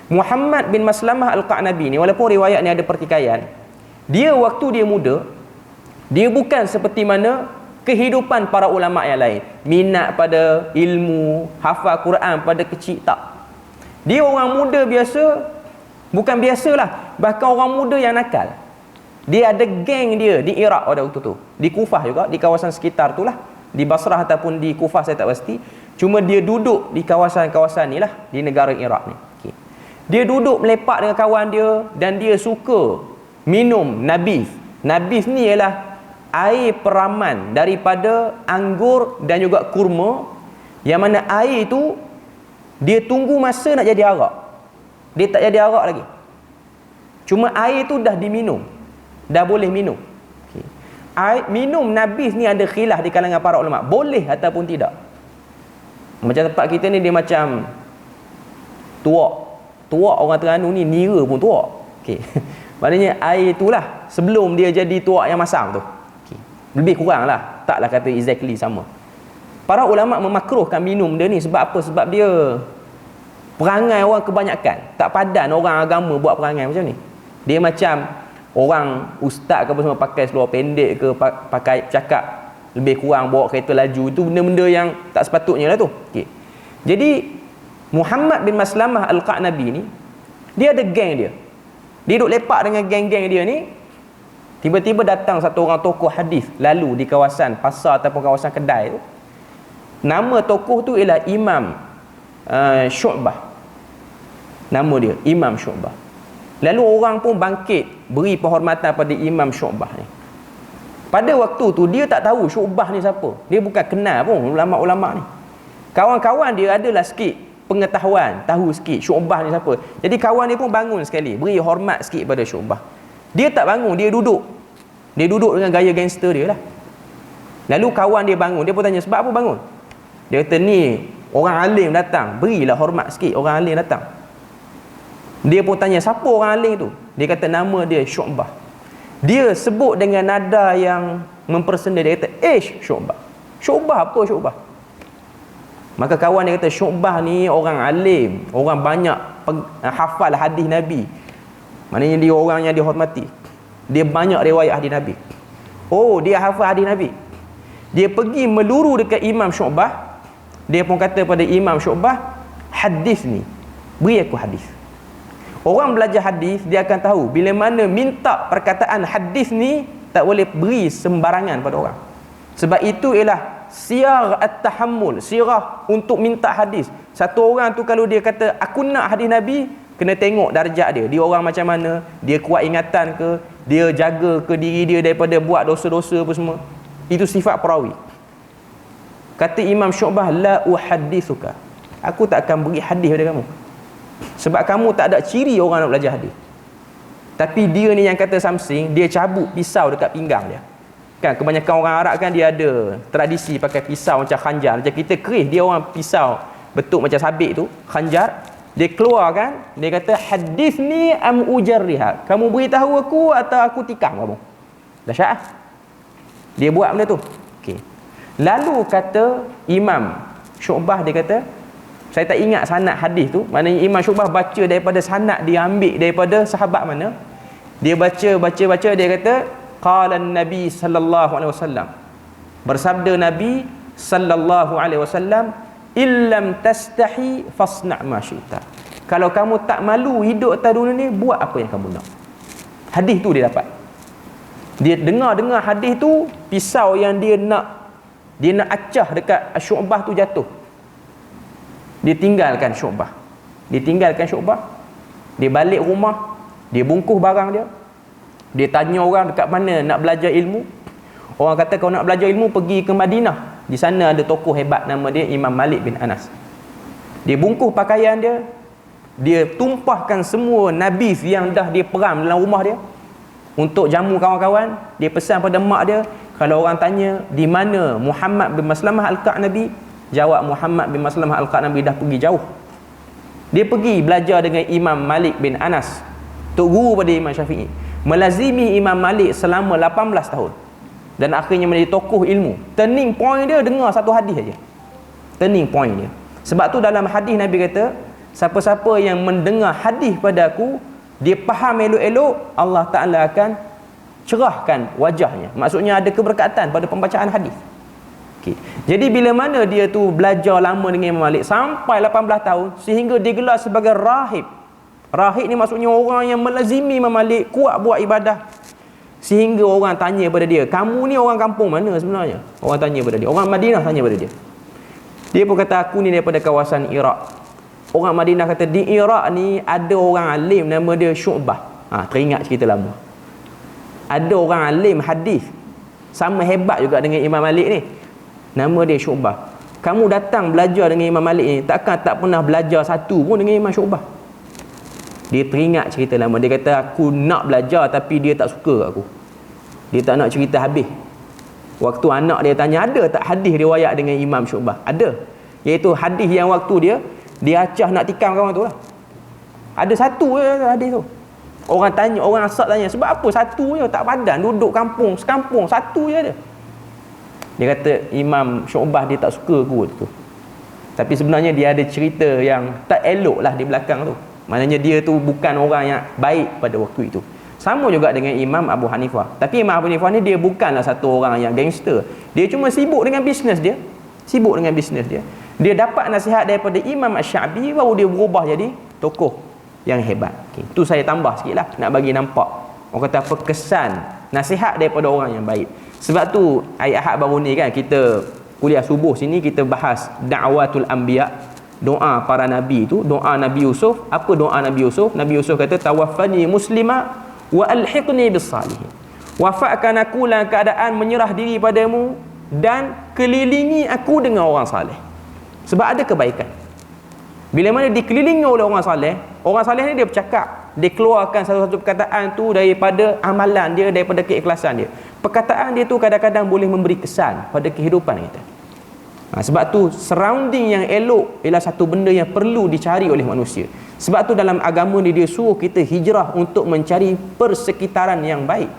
Muhammad bin Maslamah Al-Qa'nabi ni, walaupun riwayat ni ada pertikaian, dia waktu dia muda, dia bukan seperti mana kehidupan para ulama yang lain. Minat pada ilmu, hafal Quran pada kecil, tak. Dia orang muda biasa, bukan biasalah, bahkan orang muda yang nakal. Dia ada geng dia di Iraq pada waktu tu, di Kufah juga, di kawasan sekitar tu lah, di Basrah ataupun di Kufah saya tak pasti. Cuma dia duduk di kawasan-kawasan ni lah, di negara Iraq ni. Okay. Dia duduk melepak dengan kawan dia dan dia suka minum nabis. Nabis ni ialah air peraman daripada anggur dan juga kurma, yang mana air tu dia tunggu masa nak jadi arak. Dia tak jadi arak lagi. Cuma air tu dah diminum, dah boleh minum. Okay. Air, minum nabis ni ada khilaf di kalangan para ulama, boleh ataupun tidak. Macam tempat kita ni dia macam tuak. Tuak orang Terengganu ni nira pun tuak. Okay. Maknanya air itulah sebelum dia jadi tuak yang masam tu. Okay. Lebih kurang lah, taklah kata exactly sama. Para ulama memakruhkan minum dia ni sebab apa? Sebab dia perangai orang kebanyakan tak padan orang agama buat perangai macam ni. Dia macam orang ustaz ke apa semua pakai seluar pendek ke, pakai cakap lebih kurang, bawa kereta laju, itu benda-benda yang tak sepatutnya lah tu. Okay. Jadi Muhammad bin Maslamah Al-Qa'nabi ni, dia ada geng dia. Dia duduk lepak dengan geng-geng dia ni. Tiba-tiba datang satu orang tokoh hadis lalu di kawasan pasar ataupun kawasan kedai tu. Nama tokoh tu ialah Imam Syu'bah. Nama dia Imam Syu'bah. Lalu orang pun bangkit beri penghormatan pada Imam Syu'bah ni. Pada waktu tu dia tak tahu Syu'bah ni siapa. Dia bukan kenal pun ulama-ulama ni. Kawan-kawan dia adalah sikit pengetahuan, tahu sikit Syu'bah ni siapa. Jadi kawan dia pun bangun sekali, beri hormat sikit pada Syu'bah. Dia tak bangun, dia duduk. Dia duduk dengan gaya gangster dia lah. Lalu kawan dia bangun, dia pun tanya sebab apa bangun. Dia kata ni orang alim datang, berilah hormat sikit, orang alim datang. Dia pun tanya siapa orang alim tu. Dia kata nama dia Syu'bah. Dia sebut dengan nada yang mempersenda. Dia kata Syu'bah. Syu'bah apa Syu'bah? Maka kawan dia kata Syu'bah ni orang alim, orang banyak hafal hadis Nabi. Maknanya dia orang yang dihormati. Dia banyak riwayat hadis Nabi. Oh, dia hafal hadis Nabi. Dia pergi meluru dekat Imam Syu'bah. Dia pun kata pada Imam Syu'bah, hadis ni, beri aku hadis. Orang belajar hadis dia akan tahu bila mana minta perkataan hadis ni tak boleh beri sembarangan pada orang. Sebab itu ialah siyar at-tahammul, sirah untuk minta hadis. Satu orang tu kalau dia kata aku nak hadis Nabi, kena tengok darjat dia. Dia orang macam mana? Dia kuat ingatan ke? Dia jaga ke diri dia daripada buat dosa-dosa apa semua? Itu sifat perawi. Kata Imam Syu'bah, la uhaddithuka. Aku tak akan beri hadis pada kamu. Sebab kamu tak ada ciri orang nak belajar hadis. Tapi dia ni yang kata something, dia cabut pisau dekat pinggang dia. Kan kebanyakan orang Arab kan dia ada tradisi pakai pisau macam khanjar. Macam kita keris, dia orang pisau bentuk macam sabit tu, khanjar. Dia keluar kan, dia kata hadis ni am ujarriha. Kamu beritahu aku atau aku tikam kamu. Dahsyat ah. Dia buat benda tu. Okey. Lalu kata Imam Syu'bah, dia kata saya tak ingat sanad hadis tu. Maknanya Imam Syu'bah baca daripada sanad dia ambil daripada sahabat mana. Dia baca dia kata qala an-nabi sallallahu alaihi wasallam. Bersabda Nabi sallallahu alaihi wasallam, illam tastahi fasna' ma syi'ta. Kalau kamu tak malu hidup atas dunia ni, buat apa yang kamu nak. Hadis tu dia dapat. Dia dengar hadis tu, pisau yang dia nak acah dekat Syu'bah tu jatuh. Dia tinggalkan Syu'bah. Dia balik rumah, dia bungkus barang dia. Dia tanya orang dekat mana nak belajar ilmu. Orang kata kalau nak belajar ilmu pergi ke Madinah. Di sana ada tokoh hebat nama dia Imam Malik bin Anas. Dia bungkus pakaian dia. Dia tumpahkan semua nabis yang dah dia peram dalam rumah dia. Untuk jamu kawan-kawan, dia pesan pada mak dia, kalau orang tanya di mana Muhammad bin Maslamah Al-Qa'nabi, jawab Muhammad bin Maslamah Al-Qa'nabi dah pergi jauh. Dia pergi belajar dengan Imam Malik bin Anas, tok guru pada Imam Syafi'i. Melazimi Imam Malik selama 18 tahun. Dan akhirnya menjadi tokoh ilmu. Turning point dia dengar satu hadis saja. Turning point dia. Sebab tu dalam hadis Nabi kata, siapa-siapa yang mendengar hadis pada aku, dia faham elok-elok, Allah Ta'ala akan cerahkan wajahnya. Maksudnya ada keberkatan pada pembacaan hadis. Okay. Jadi bila mana dia tu belajar lama dengan Imam Malik sampai 18 tahun sehingga digelar sebagai rahib. Rahib ni maksudnya orang yang melazimi Imam Malik, kuat buat ibadah. Sehingga orang tanya pada dia, kamu ni orang kampung mana sebenarnya? Orang tanya pada dia, orang Madinah tanya pada dia. Dia pun kata, aku ni daripada kawasan Iraq. Orang Madinah kata, di Iraq ni ada orang alim nama dia Syu'bah. Teringat cerita lama. Ada orang alim hadis sama hebat juga dengan Imam Malik ni, nama dia Syu'bah. Kamu datang belajar dengan Imam Malik ni, takkan tak pernah belajar satu pun dengan Imam Syu'bah? Dia teringat cerita lama. Dia kata, aku nak belajar tapi dia tak suka aku. Dia tak nak cerita habis. Waktu anak dia tanya, ada tak hadis riwayat dengan Imam Syu'bah? Ada. Iaitu hadis yang waktu dia acah nak tikam kawan tu lah. Ada satu je hadis tu. Orang tanya, orang asal tanya, sebab apa satu je? Tak padan, duduk kampung, sekampung, satu je ada. Dia kata, Imam Syu'bah dia tak suka aku tu. Tapi sebenarnya dia ada cerita yang tak elok lah di belakang tu. Maknanya dia tu bukan orang yang baik pada waktu itu. Sama juga dengan Imam Abu Hanifah. Tapi Imam Abu Hanifah ni dia bukanlah satu orang yang gangster. Dia cuma sibuk dengan bisnes dia. Sibuk dengan bisnes dia. Dia dapat nasihat daripada Imam Asy-Sya'bi, baru dia berubah jadi tokoh yang hebat. Okay. Tu saya tambah sikit lah, nak bagi nampak. Orang kata apa, kesan nasihat daripada orang yang baik. Sebab tu hari Ahad baru ni kan, kita kuliah subuh sini kita bahas da'watul anbiya, doa para nabi tu, doa Nabi Yusuf. Apa doa Nabi Yusuf? Nabi Yusuf kata, tawaffani muslima wa alhiqni bis salihin. Wafatkan aku dalam keadaan menyerah diri padamu dan kelilingi aku dengan orang saleh. Sebab ada kebaikan. Bila mana dikelilingi oleh orang saleh ni dia bercakap, dia keluarkan satu-satu perkataan tu daripada amalan dia, daripada keikhlasan dia. Perkataan dia tu kadang-kadang boleh memberi kesan pada kehidupan kita. Sebab tu surrounding yang elok ialah satu benda yang perlu dicari oleh manusia. Sebab tu dalam agama ni dia suruh kita hijrah untuk mencari persekitaran yang baik.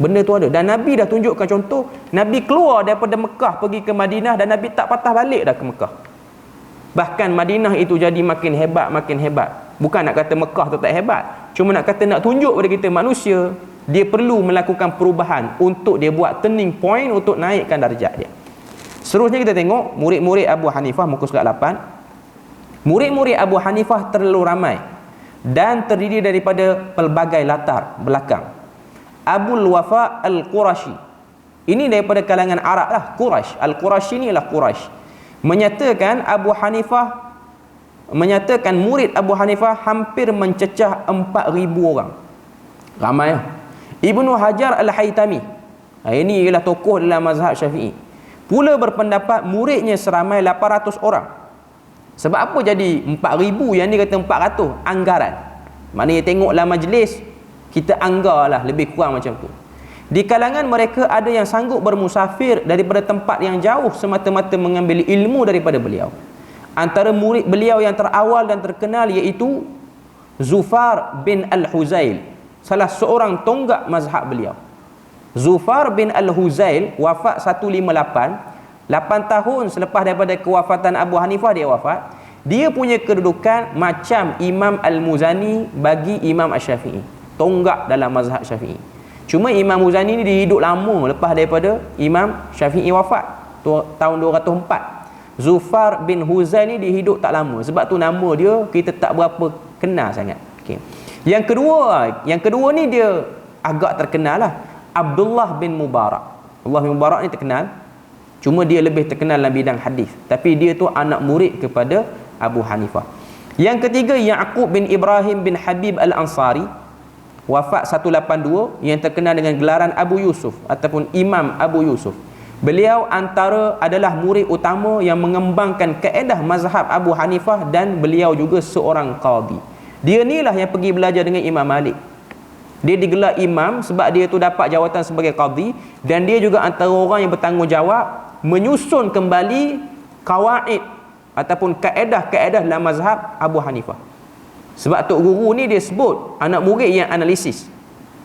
Benda tu ada. Dan Nabi dah tunjukkan contoh. Nabi keluar daripada Mekah pergi ke Madinah dan Nabi tak patah balik dah ke Mekah. Bahkan Madinah itu jadi makin hebat, makin hebat. Bukan nak kata Mekah tu tak hebat, cuma nak kata, nak tunjuk pada kita manusia dia perlu melakukan perubahan untuk dia buat turning point untuk naikkan darjat dia. Seterusnya kita tengok murid-murid Abu Hanifah, muka surat 8. Murid-murid Abu Hanifah terlalu ramai dan terdiri daripada pelbagai latar belakang. Abul Wafa Al-Qurashi, ini daripada kalangan Arab lah, Quraisy. Al-Qurashi ni ialah Quraisy. Menyatakan murid Abu Hanifah hampir mencecah 4,000 orang. Ramai lah. Ibnu Hajar Al-Haytami, ini ialah tokoh dalam mazhab Syafi'i, pula berpendapat muridnya seramai 800 orang. Sebab apa jadi 4,000? Yang ni kata 400, anggaran. Maknanya tengoklah majlis, kita anggarlah lebih kurang macam tu. Di kalangan mereka ada yang sanggup bermusafir daripada tempat yang jauh semata-mata mengambil ilmu daripada beliau. Antara murid beliau yang terawal dan terkenal iaitu Zufar bin Al-Huzail, salah seorang tonggak mazhab beliau. Zufar bin Al-Huzail wafat 158, 8 tahun selepas daripada kewafatan Abu Hanifah dia wafat. Dia punya kedudukan macam Imam Al-Muzani bagi Imam Asy-Syafi'i, tonggak dalam mazhab Syafi'i. Cuma Imam Muzani ni dia hidup lama lepas daripada Imam Syafi'i wafat tahun 204. Zufar bin Huzail ni dia hidup tak lama. Sebab tu nama dia kita tak berapa kenal sangat. Okay. Yang kedua ni dia agak terkenal lah, Abdullah bin Mubarak. Abdullah bin Mubarak ni terkenal, cuma dia lebih terkenal dalam bidang hadis. Tapi dia tu anak murid kepada Abu Hanifah. Yang ketiga, Ya'qub bin Ibrahim bin Habib Al-Ansari, wafat 182, yang terkenal dengan gelaran Abu Yusuf ataupun Imam Abu Yusuf. Beliau adalah murid utama yang mengembangkan kaedah mazhab Abu Hanifah dan beliau juga seorang qadi. Dia ni lah yang pergi belajar dengan Imam Malik. Dia digelar imam sebab dia tu dapat jawatan sebagai qadi, dan dia juga antara orang yang bertanggungjawab menyusun kembali qawaid ataupun kaedah-kaedah dalam mazhab Abu Hanifah. Sebab Tok Guru ni dia sebut anak murid yang analisis.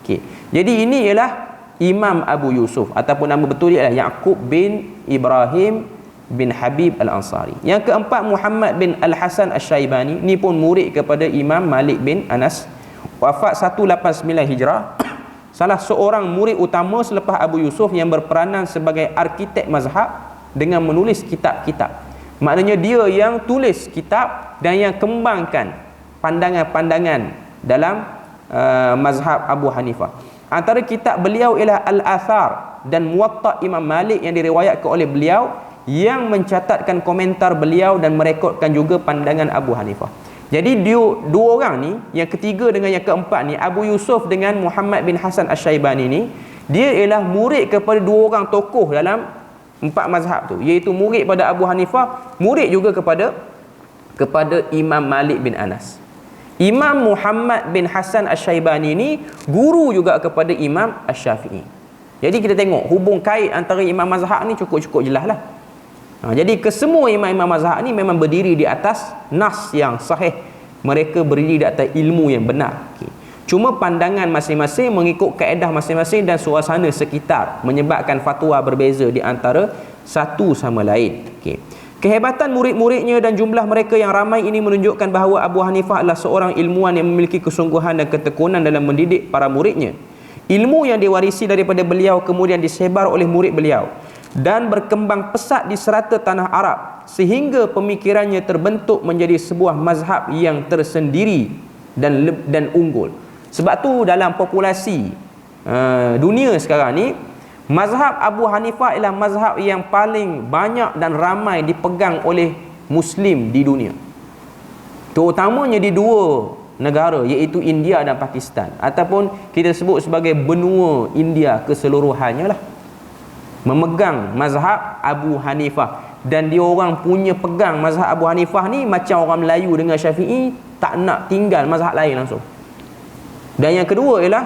Okey. Jadi ini ialah Imam Abu Yusuf ataupun nama betul dia ialah Ya'qub bin Ibrahim bin Habib Al-Ansari. Yang keempat, Muhammad bin Al-Hasan Asy-Syaibani, ni pun murid kepada Imam Malik bin Anas, wafat 189 Hijrah. Salah seorang murid utama selepas Abu Yusuf yang berperanan sebagai arkitek mazhab dengan menulis kitab-kitab. Maknanya dia yang tulis kitab dan yang kembangkan pandangan-pandangan dalam mazhab Abu Hanifah. Antara kitab beliau ialah Al-Athar dan Muwatta Imam Malik yang diriwayatkan oleh beliau, yang mencatatkan komentar beliau dan merekodkan juga pandangan Abu Hanifah. Jadi dua orang ni, yang ketiga dengan yang keempat ni, Abu Yusuf dengan Muhammad bin Hasan Asy-Syaibani ni, dia ialah murid kepada dua orang tokoh dalam empat mazhab tu, iaitu murid pada Abu Hanifah, murid juga kepada Imam Malik bin Anas. Imam Muhammad bin Hasan Asy-Syaibani ni guru juga kepada Imam Asy-Syafi'i. Jadi kita tengok hubung kait antara imam mazhab ni cukup-cukup jelas lah. Jadi kesemua imam-imam mazhab ni memang berdiri di atas nas yang sahih. Mereka berdiri di atas ilmu yang benar. Cuma pandangan masing-masing mengikut kaedah masing-masing dan suasana sekitar menyebabkan fatwa berbeza di antara satu sama lain. Kehebatan murid-muridnya dan jumlah mereka yang ramai ini menunjukkan bahawa Abu Hanifah adalah seorang ilmuwan yang memiliki kesungguhan dan ketekunan dalam mendidik para muridnya. Ilmu yang diwarisi daripada beliau kemudian disebar oleh murid beliau dan berkembang pesat di serata tanah Arab, sehingga pemikirannya terbentuk menjadi sebuah mazhab yang tersendiri dan unggul. Sebab tu dalam populasi dunia sekarang ni, mazhab Abu Hanifah ialah mazhab yang paling banyak dan ramai dipegang oleh Muslim di dunia, terutamanya di dua negara, iaitu India dan Pakistan, ataupun kita sebut sebagai benua India keseluruhannya lah, memegang mazhab Abu Hanifah. Dan dia orang punya pegang mazhab Abu Hanifah ni macam orang Melayu dengan Syafi'i, tak nak tinggal mazhab lain langsung. Dan yang kedua ialah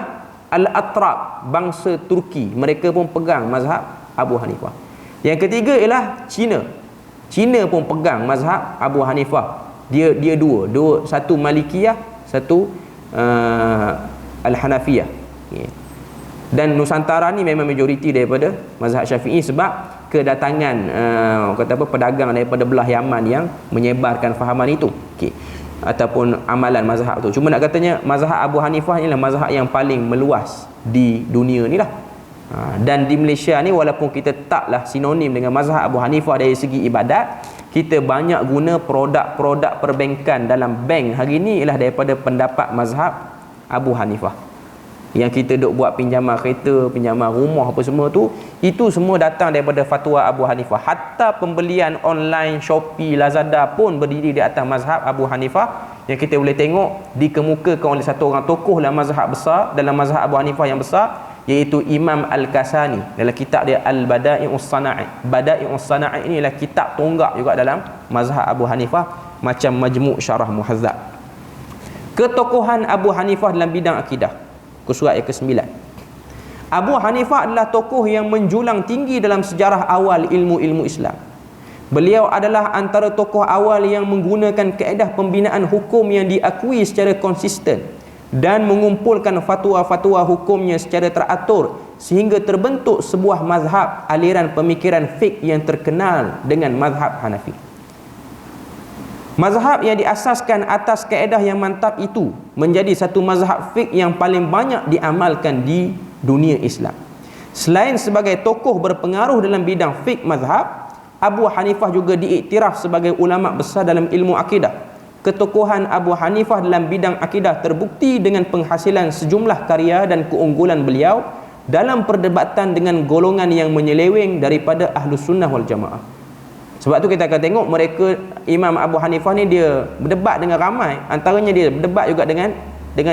Al-Atrab, bangsa Turki, mereka pun pegang mazhab Abu Hanifah. Yang ketiga ialah Cina pun pegang mazhab Abu Hanifah. Dia dua, satu Malikiyah, satu Al-Hanafiyah. Dan Nusantara ni memang majoriti daripada mazhab Syafi'i, sebab kedatangan pedagang daripada belah Yaman yang menyebarkan fahaman itu, ataupun amalan mazhab tu. Cuma nak katanya mazhab Abu Hanifah inilah mazhab yang paling meluas di dunia ni lah. Dan di Malaysia ni, walaupun kita taklah sinonim dengan mazhab Abu Hanifah dari segi ibadat, kita banyak guna produk-produk perbankan dalam bank hari ni ialah daripada pendapat mazhab Abu Hanifah. Yang kita duk buat pinjaman kereta, pinjaman rumah apa semua tu, itu semua datang daripada fatwa Abu Hanifah. Hatta pembelian online Shopee, Lazada pun berdiri di atas mazhab Abu Hanifah, yang kita boleh tengok dikemukakan oleh satu orang tokoh dalam mazhab besar, dalam mazhab Abu Hanifah yang besar, iaitu Imam Al-Kasani dalam kitab dia Al-Bada'i'us Sana'i. Bada'i'us Sana'i ni ialah kitab tonggak juga dalam mazhab Abu Hanifah, macam Majmu' Syarah Muhadzab. Ketokohan Abu Hanifah dalam bidang akidah, surat yang ke-9. Abu Hanifah adalah tokoh yang menjulang tinggi dalam sejarah awal ilmu-ilmu Islam. Beliau adalah antara tokoh awal yang menggunakan kaedah pembinaan hukum yang diakui secara konsisten dan mengumpulkan fatwa-fatwa hukumnya secara teratur, sehingga terbentuk sebuah mazhab aliran pemikiran fiqh yang terkenal dengan mazhab Hanafi. Mazhab yang diasaskan atas kaedah yang mantap itu menjadi satu mazhab fiqh yang paling banyak diamalkan di dunia Islam. Selain sebagai tokoh berpengaruh dalam bidang fiqh mazhab, Abu Hanifah juga diiktiraf sebagai ulama besar dalam ilmu akidah. Ketokohan Abu Hanifah dalam bidang akidah terbukti dengan penghasilan sejumlah karya dan keunggulan beliau dalam perdebatan dengan golongan yang menyeleweng daripada Ahlus Sunnah wal Jamaah. Sebab tu kita akan tengok mereka, Imam Abu Hanifah ni dia berdebat dengan ramai. Antaranya dia berdebat juga dengan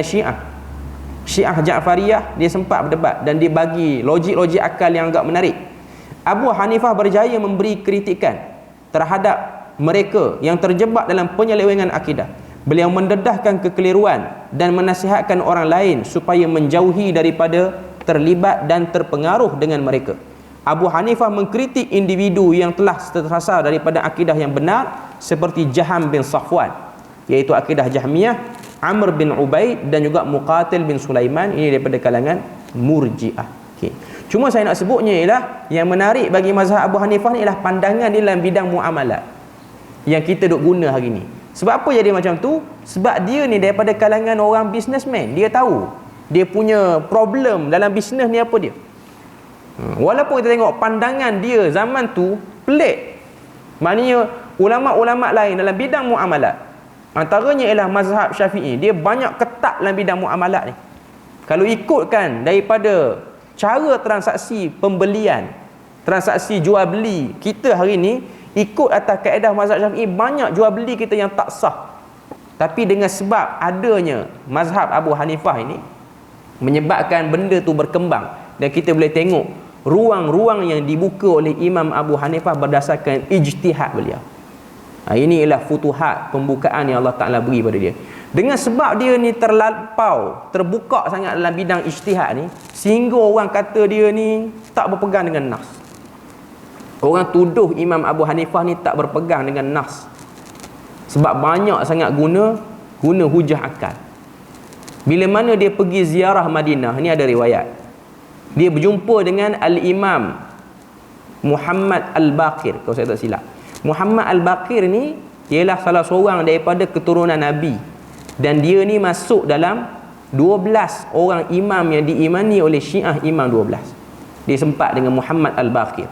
Syiah Ja'fariyah, dia sempat berdebat dan dia bagi logik-logik akal yang agak menarik. Abu Hanifah berjaya memberi kritikan terhadap mereka yang terjebak dalam penyelewengan akidah. Beliau mendedahkan kekeliruan dan menasihatkan orang lain supaya menjauhi daripada terlibat dan terpengaruh dengan mereka. Abu Hanifah mengkritik individu yang telah tersasar daripada akidah yang benar, seperti Jaham bin Safwan, iaitu akidah Jahmiyah, Amr bin Ubaid dan juga Muqatil bin Sulaiman, ini daripada kalangan Murji'ah. Cuma saya nak sebutnya ialah yang menarik bagi mazhab Abu Hanifah ni ialah pandangan dia dalam bidang muamalat yang kita duk guna hari ni. Sebab apa jadi macam tu? Sebab dia ni daripada kalangan orang businessman. Dia tahu dia punya problem dalam bisnes ni apa dia. Walaupun kita tengok pandangan dia zaman tu Pelik. Maknanya ulama-ulama lain dalam bidang muamalat, antaranya ialah mazhab Syafi'i, dia banyak ketat dalam bidang muamalat ni. Kalau ikutkan daripada cara transaksi pembelian, transaksi jual beli kita hari ni, ikut atas kaedah mazhab Syafi'i, banyak jual beli kita yang tak sah. Tapi dengan sebab adanya mazhab Abu Hanifah ini, menyebabkan benda tu berkembang, dan kita boleh tengok ruang-ruang yang dibuka oleh Imam Abu Hanifah berdasarkan ijtihad beliau. Ini ialah futuhat, pembukaan yang Allah Ta'ala beri pada dia. Dengan sebab dia ni terlampau, terbuka sangat dalam bidang ijtihad ni, sehingga orang kata dia ni tak berpegang dengan nas. Orang tuduh Imam Abu Hanifah ni tak berpegang dengan nas, sebab banyak sangat guna hujah akal. Bila mana dia pergi ziarah Madinah, ni ada riwayat, dia berjumpa dengan Al-Imam Muhammad Al-Baqir, kalau saya tak silap. Muhammad Al-Baqir ni ialah salah seorang daripada keturunan Nabi, dan dia ni masuk dalam 12 orang imam yang diimani oleh Syiah, imam 12. Dia sempat dengan Muhammad Al-Baqir.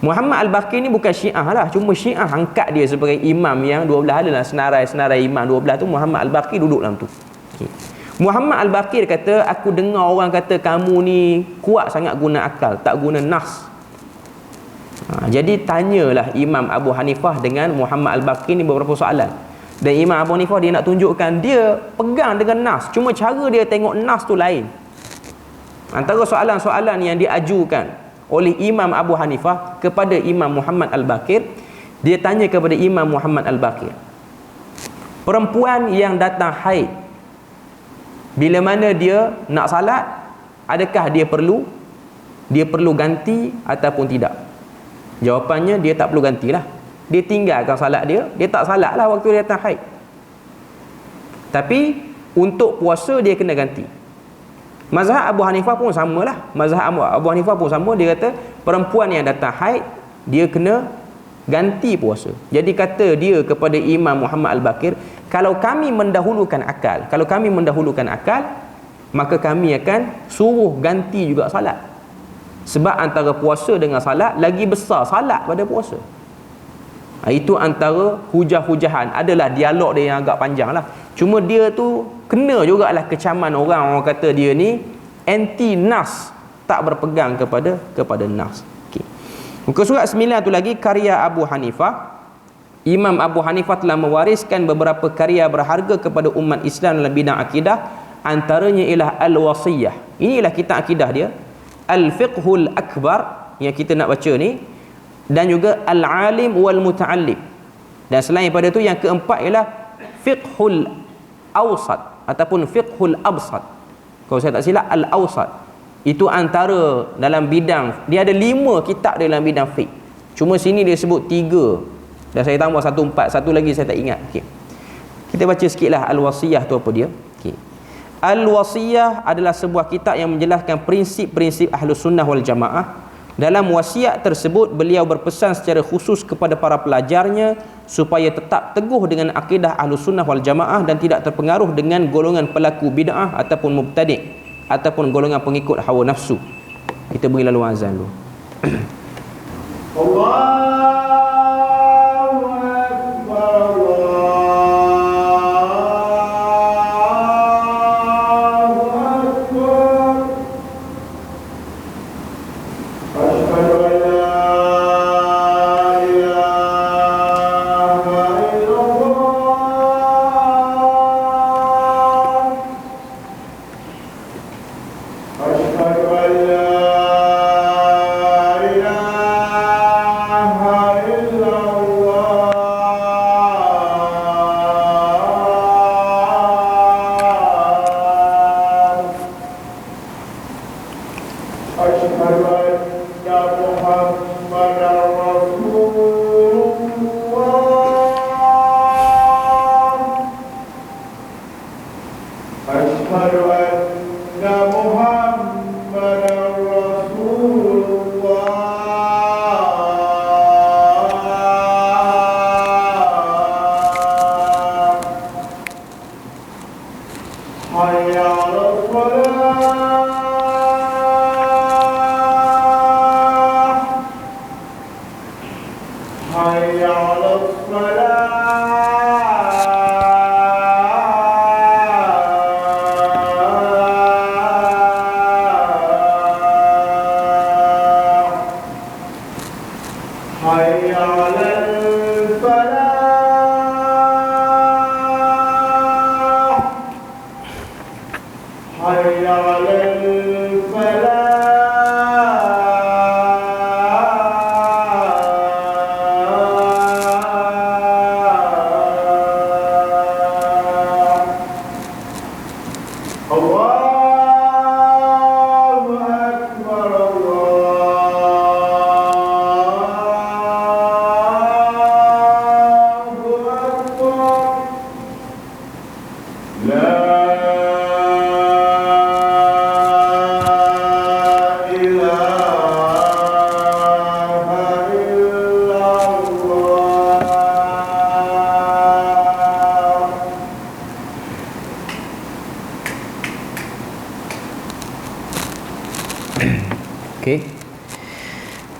Muhammad Al-Baqir ni bukan Syiah lah, cuma Syiah angkat dia sebagai imam yang 12. Adalah senarai imam 12 tu, Muhammad Al-Baqir duduk dalam tu. Okay. Muhammad Al-Baqir kata, aku dengar orang kata kamu ni kuat sangat guna akal, tak guna nas. Jadi tanyalah Imam Abu Hanifah dengan Muhammad Al-Baqir ni beberapa soalan. Dan Imam Abu Hanifah dia nak tunjukkan dia pegang dengan nas, cuma cara dia tengok nas tu lain. Antara soalan-soalan yang diajukan oleh Imam Abu Hanifah kepada Imam Muhammad Al-Baqir, dia tanya kepada Imam Muhammad Al-Baqir, perempuan yang datang haid, bila mana dia nak salat, adakah dia perlu ganti ataupun tidak? Jawapannya, dia tak perlu gantilah. Dia tinggalkan salat dia tak salat lah waktu dia datang haid. Tapi untuk puasa dia kena ganti. Mazhab Abu Hanifah pun samalah. Mazhab Abu Hanifah pun sama, dia kata perempuan yang datang haid dia kena ganti puasa. Jadi kata dia kepada Imam Muhammad Al-Baqir, kalau kami mendahulukan akal, maka kami akan suruh ganti juga salat. Sebab antara puasa dengan salat, lagi besar salat pada puasa. Itu antara hujah-hujahan. Adalah dialog dia yang agak panjang lah. Cuma dia tu kena jugalah kecaman orang kata dia ni anti nas, tak berpegang kepada nas. Okay. Muka surat 9 tu lagi, karya Abu Hanifah. Imam Abu Hanifah telah mewariskan beberapa karya berharga kepada umat Islam dalam bidang akidah. Antaranya ialah Al-Wasiyah. Inilah kitab akidah dia. Al-Fiqhul Akbar yang kita nak baca ni, dan juga Al-Alim wal Muta'allim. Dan selain pada tu, yang keempat ialah Fiqhul Awsat ataupun Fiqhul Absat. Kalau saya tak silap, Al-Awsat. Itu antara dalam bidang, dia ada 5 kitab dalam bidang fiqh. Cuma sini dia sebut 3, dan saya tambah 1 satu lagi saya tak ingat. Okay. Kita baca sikitlah Al-Wasiyah tu apa dia. Okay. Al-Wasiyah adalah sebuah kitab yang menjelaskan prinsip-prinsip Ahlus Sunnah wal Jamaah. Dalam wasiat tersebut, beliau berpesan secara khusus kepada para pelajarnya supaya tetap teguh dengan akidah Ahlus Sunnah wal Jamaah dan tidak terpengaruh dengan golongan pelaku bid'ah ataupun mubtadi' ataupun golongan pengikut hawa nafsu. Kita beri lalu azan dulu.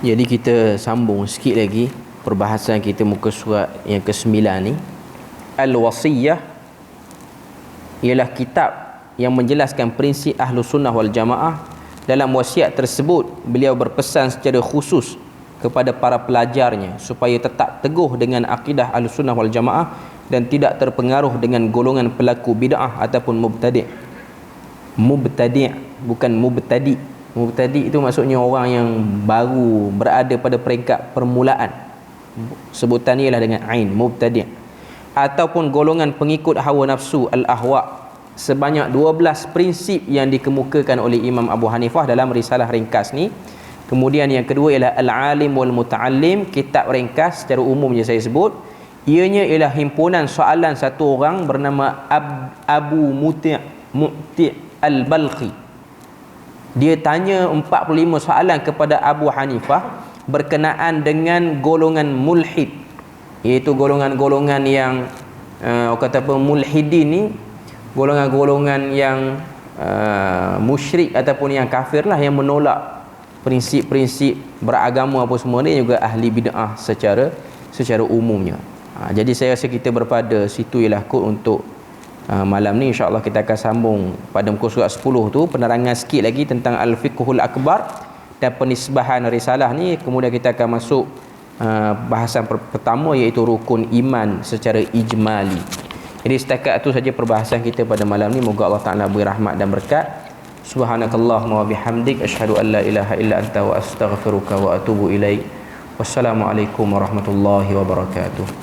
Jadi kita sambung sikit lagi perbahasan kita muka surat yang ke-9 ni. Al-Wasiyah ialah kitab yang menjelaskan prinsip Ahlus Sunnah wal Jamaah. Dalam wasiat tersebut, beliau berpesan secara khusus kepada para pelajarnya supaya tetap teguh dengan akidah Ahlus Sunnah wal Jamaah dan tidak terpengaruh dengan golongan pelaku bid'ah ataupun mubtadi'. Mubtadi' bukan mubtadi'. Mubtadi' itu maksudnya orang yang baru berada pada peringkat permulaan. Sebutan ni ialah dengan ain, mubtadi'. Ataupun golongan pengikut hawa nafsu al-ahwa'. Sebanyak 12 prinsip yang dikemukakan oleh Imam Abu Hanifah dalam risalah ringkas ni. Kemudian yang kedua ialah Al-Alim wal Muta'allim, kitab ringkas secara umum je saya sebut. Ianya ialah himpunan soalan satu orang bernama Abu Muti' Al-Balqi. Dia tanya 45 soalan kepada Abu Hanifah berkenaan dengan golongan mulhid, iaitu golongan-golongan yang orang kata apa, mulhidin ni golongan-golongan yang musyrik ataupun yang kafir lah, yang menolak prinsip-prinsip beragama apa semua ni, juga ahli bid'ah secara umumnya. Jadi saya rasa kita berpada situ ialah kot untuk malam ni. InsyaAllah kita akan sambung pada muka surat 10 tu, penerangan sikit lagi tentang Al-Fiqhul Akbar dan penisbahan risalah ni. Kemudian kita akan masuk bahasan pertama, iaitu rukun iman secara ijmali. Jadi setakat itu saja perbahasan kita pada malam ni. Moga Allah Ta'ala beri rahmat dan berkat. Subhanakallahumma wa bihamdik, asyhadu an la ilaha illa anta wa astaghfiruka wa atubu ilaik. Wassalamualaikum warahmatullahi wabarakatuh.